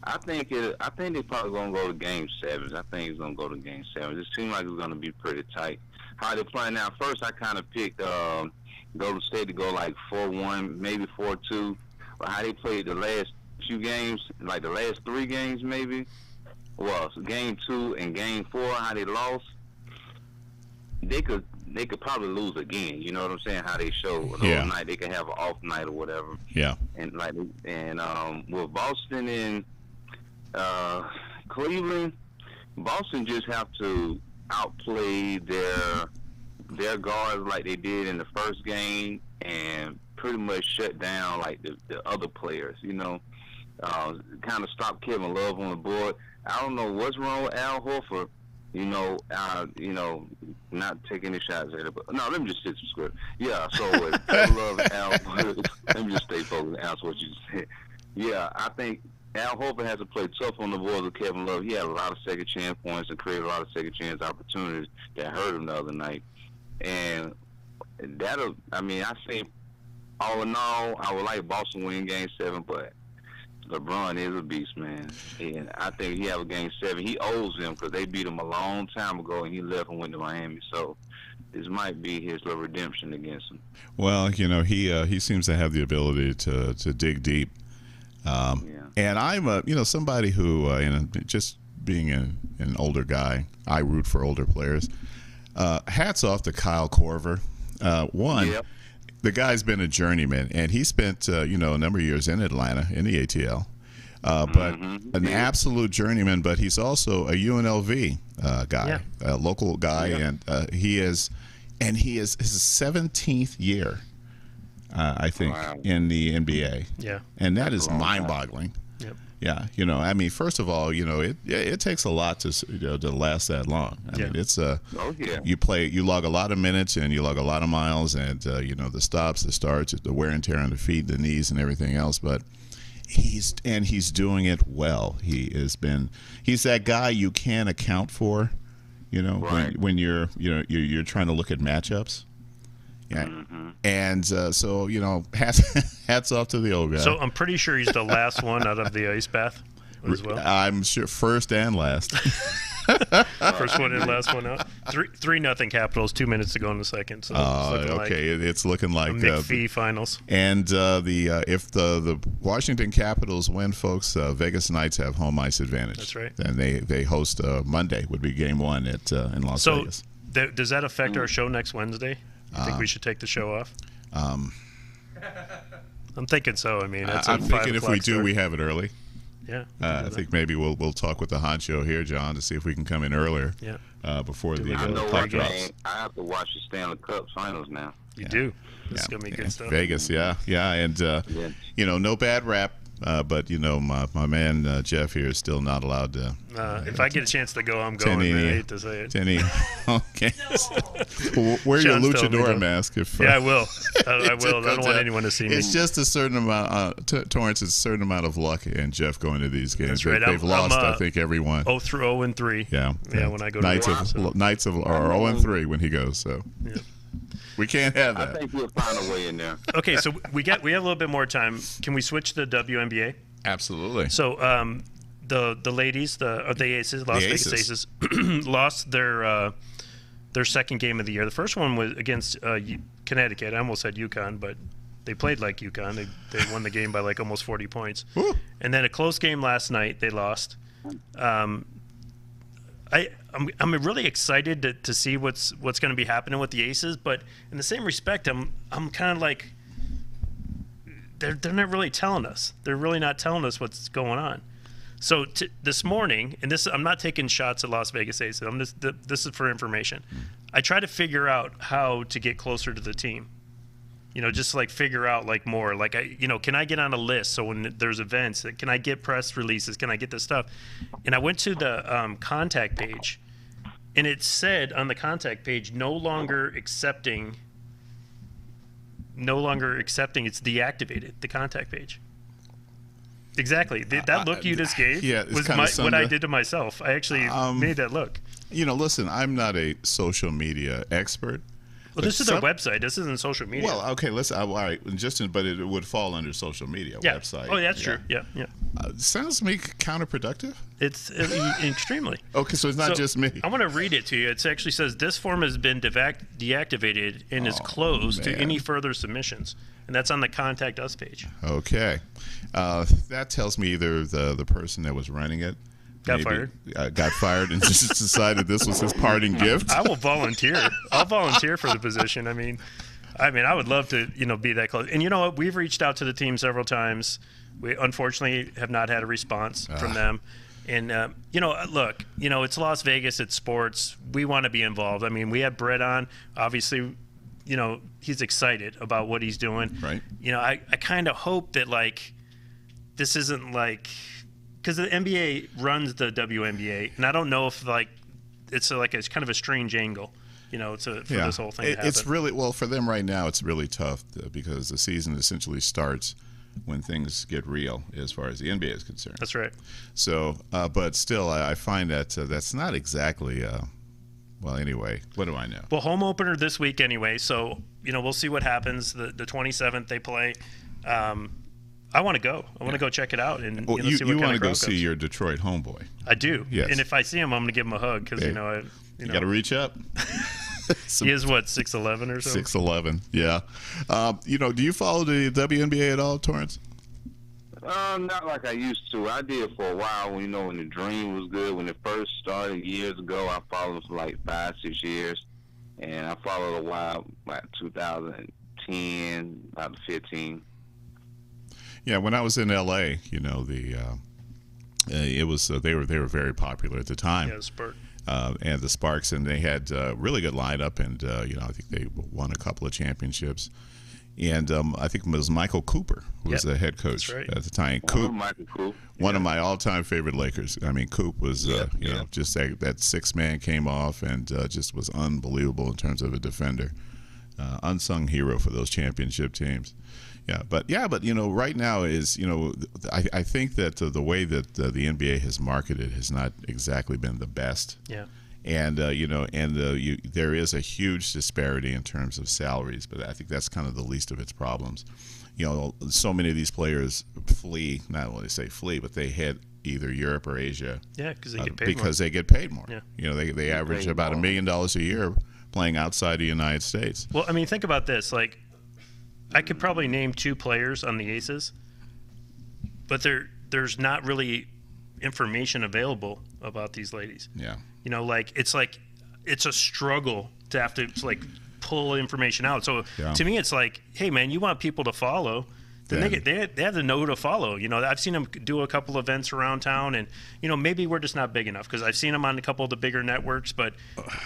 I think they're probably gonna go to Game 7. I think it's gonna go to Game 7. It seems like it's gonna be pretty tight. How they're playing now? First, I kind of picked Golden State to go like 4-1, maybe 4-2. But how they played the last few games, like the last 3 games, maybe. Well, so Game 2 and Game 4, how they lost. They could probably lose again. You know what I'm saying? How they show the other night they could have an off night or whatever. Yeah. And with Boston and Cleveland, Boston just have to outplay their guards like they did in the first game and pretty much shut down like the other players. Kind of stop Kevin Love on the board. I don't know what's wrong with Al Horford. Not taking any shots at it, but no, let me just hit some script. Yeah, so with Kevin Love and Al, let me just stay focused and answer what you said. Yeah, I think Al Horford has to play tough on the board with Kevin Love. He had a lot of second chance points and created a lot of second chance opportunities that hurt him the other night. And I say all in all, I would like Boston win Game 7, but LeBron is a beast, man. And I think he have a Game 7. He owes them because they beat him a long time ago, and he left and went to Miami. So this might be his little redemption against him. Well, he seems to have the ability to dig deep. And I'm somebody who, just being an older guy, I root for older players. Hats off to Kyle Korver. The guy's been a journeyman, and he spent a number of years in Atlanta in the ATL. But an absolute journeyman. But he's also a UNLV guy, a local guy, and he is his 17th year, I think, in the NBA. Yeah, and that is mind-boggling. Yep. Yeah, first of all, it takes a lot to last that long. I mean, it's you log a lot of minutes and you log a lot of miles, and the stops, the starts, the wear and tear on the feet, the knees, and everything else. But he's doing it well. He's that guy you can't account for, when you're trying to look at matchups. Yeah. And so, hats off to the old guy. So I'm pretty sure he's the last one out of the ice bath as well. I'm sure first and last. First one in, last one out. 3-0 Capitals, 2 minutes to go in the second. So it's looking like McPhee finals. And if the Washington Capitals win, folks, Vegas Knights have home ice advantage. That's right. And they host Monday would be Game 1 in Las Vegas. So does that affect our show next Wednesday? You think we should take the show off? I'm thinking so. I mean, I'm thinking if we do, we have it early. Yeah. I think maybe we'll talk with the honcho here, John, to see if we can come in earlier. Yeah. Before the puck drops. I have to watch the Stanley Cup Finals now. You do. This is gonna be good stuff. Vegas, yeah, and no bad rap. but my man Jeff here is still not allowed to. If I get a chance to go, I'm going. Man. I hate to say it. Tenny, okay. Wear your luchador mask. I will. I will. I don't want anyone to see me. It's just a certain amount. Torrance is a certain amount of luck and Jeff going to these games. That's right. They've lost, I think, every one. 0-3. Yeah. When I go to Knights of 0-3 when he goes. So. Yeah. We can't have that. I think we'll find a way in there. Okay, so we have a little bit more time. Can we switch to the WNBA? Absolutely. So the ladies, the Aces, Las Vegas Aces, lost their second game of the year. The first one was against Connecticut. I almost said UConn, but they played like UConn. They won the game by like almost 40 points. Woo. And then a close game last night. They lost. I'm really excited to see what's going to be happening with the Aces, but in the same respect, I'm kind of like they're not really telling us. They're really not telling us what's going on. So this morning, and I'm not taking shots at Las Vegas Aces. This is for information. I try to figure out how to get closer to the team. Just like figure out like more. Like can I get on a list? So when there's events, can I get press releases? Can I get this stuff? And I went to the contact page, and it said on the contact page, no longer accepting. It's deactivated. The contact page. Exactly. That look you just gave was what I did to myself. I actually made that look. Listen, I'm not a social media expert. Well, this is their website. This isn't social media. Well, okay, listen. All right, but it would fall under social media website. Oh, that's true. Yeah. Sounds to me counterproductive. It's extremely. Okay, so it's not just me. I want to read it to you. It actually says this form has been deactivated and is closed to any further submissions, and that's on the Contact Us page. Okay, that tells me either the person that was running it got fired and just decided this was his parting gift. I will volunteer. I'll volunteer for the position. I mean, I would love to, be that close. And you know what? We've reached out to the team several times. We unfortunately have not had a response from them. And look, it's Las Vegas. It's sports. We want to be involved. I mean, we had Brett on. Obviously, he's excited about what he's doing. Right. I kind of hope that this isn't because the NBA runs the WNBA, and I don't know if it's kind of a strange angle, for this whole thing to happen. It's really for them right now. It's really tough because the season essentially starts when things get real as far as the NBA is concerned. That's right. So, but still, I find that that's not exactly. Well, anyway, what do I know? Well, home opener this week anyway, so we'll see what happens. The 27th they play. I want to go. I want to go check it out and see what kind of crowd you want to go goes. see your Detroit homeboy. I do. Yes. And if I see him, I'm going to give him a hug because you got to reach up. He is what, 6'11" or so? 6'11", yeah. Do you follow the WNBA at all, Torrance? Not like I used to. I did for a while. When the Dream was good. When it first started years ago, I followed for 5-6 years, and I followed a while, 2010, about 15. Yeah, when I was in LA, it was they were very popular at the time. Yeah, the Spark. And the Sparks, and they had a really good lineup, and I think they won a couple of championships. And I think it was Michael Cooper who was the head coach at the time. Coop, one of my all-time favorite Lakers. I mean, Coop was just that 6-man came off and just was unbelievable in terms of a defender, unsung hero for those championship teams. Yeah, but right now is I think that the way that the NBA has marketed has not exactly been the best. Yeah. And there is a huge disparity in terms of salaries, but I think that's kind of the least of its problems. So many of these players flee, not only say flee, but they head either Europe or Asia. Yeah, because they get paid more. Because they get paid more. Yeah. They average about $1 million a year playing outside the United States. Well, I mean, think about this. I could probably name 2 players on the Aces, but there's not really information available about these ladies. Yeah. It's a struggle to have to pull information out. So to me, it's hey man, you want people to follow, Then they have to know who to follow. You know, I've seen them do a couple events around town, and you know, maybe we're just not big enough because I've seen them on a couple of the bigger networks. But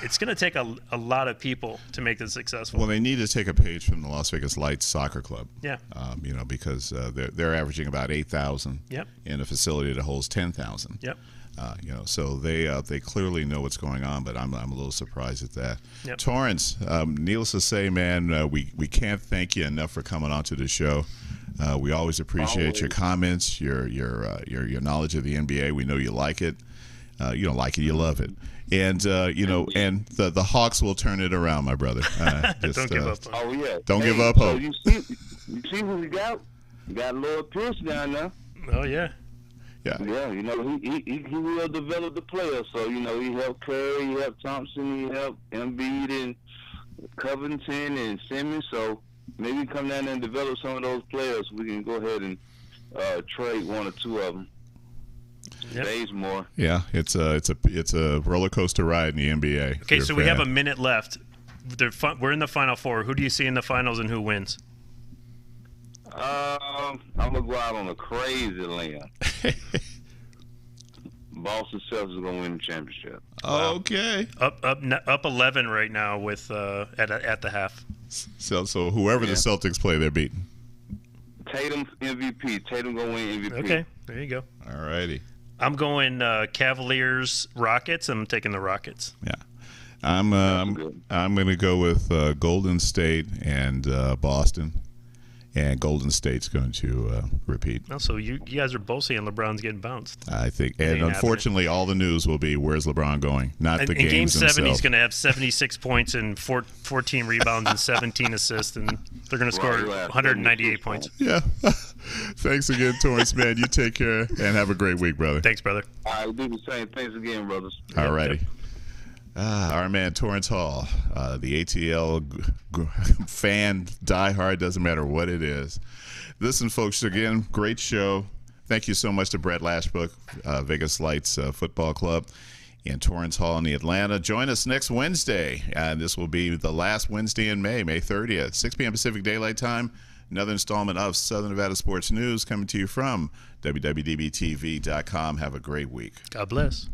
it's going to take a lot of people to make this successful. Well, they need to take a page from the Las Vegas Lights Soccer Club. Yeah. You know, because they're averaging about 8,000 in a facility that holds 10,000. Yep. You know, so they clearly know what's going on, but I'm a little surprised at that. Yep. Torrance, needless to say, man, we can't thank you enough for coming on to the show. We always appreciate your comments, your knowledge of the NBA. We know you like it. You don't like it, you love it. And you know, and the Hawks will turn it around, my brother. Just, don't give up. Oh yeah. Don't give up hope. You see who we got? We got Lord Pierce down there. Oh yeah. Yeah, you know, he will develop the players. So, you know, he helped Curry, he helped Thompson, he helped Embiid and Covington and Simmons. So maybe come down there and develop some of those players. We can go ahead and trade one or two of them. Days more. Yeah, it's a roller coaster ride in the NBA. Okay, so we have a minute left. We're in the Final Four. Who do you see in the finals and who wins? I'm gonna go out on a crazy limb. Boston Celtics are gonna win the championship. Wow. Okay. Up 11 right now with at the half. So whoever the Celtics play, they're beaten. Tatum MVP. Tatum gonna win MVP. Okay, there you go. All righty. I'm going Cavaliers Rockets. I'm taking the Rockets. Yeah. I'm gonna go with Golden State and Boston. And Golden State's going to repeat. Oh, so you guys are both saying LeBron's getting bounced. I think, and unfortunately, all the news will be where's LeBron going, not the games in Game 7, themselves. he's going to have 76 points and 14 rebounds and 17 assists, and they're going to score 198 points. Yeah. Thanks again, Torrance, man. You take care and have a great week, brother. Thanks, brother. I'll do the same. Thanks again, brothers. All righty. Our man Torrance Hall, the ATL fan, diehard, doesn't matter what it is. Listen, folks, again, great show. Thank you so much to Brett Lashbrook, Vegas Lights Football Club, and Torrance Hall in the Atlanta. Join us next Wednesday. This will be the last Wednesday in May 30th, 6 p.m. Pacific Daylight Time. Another installment of Southern Nevada Sports News coming to you from WWDBTV.com. Have a great week. God bless.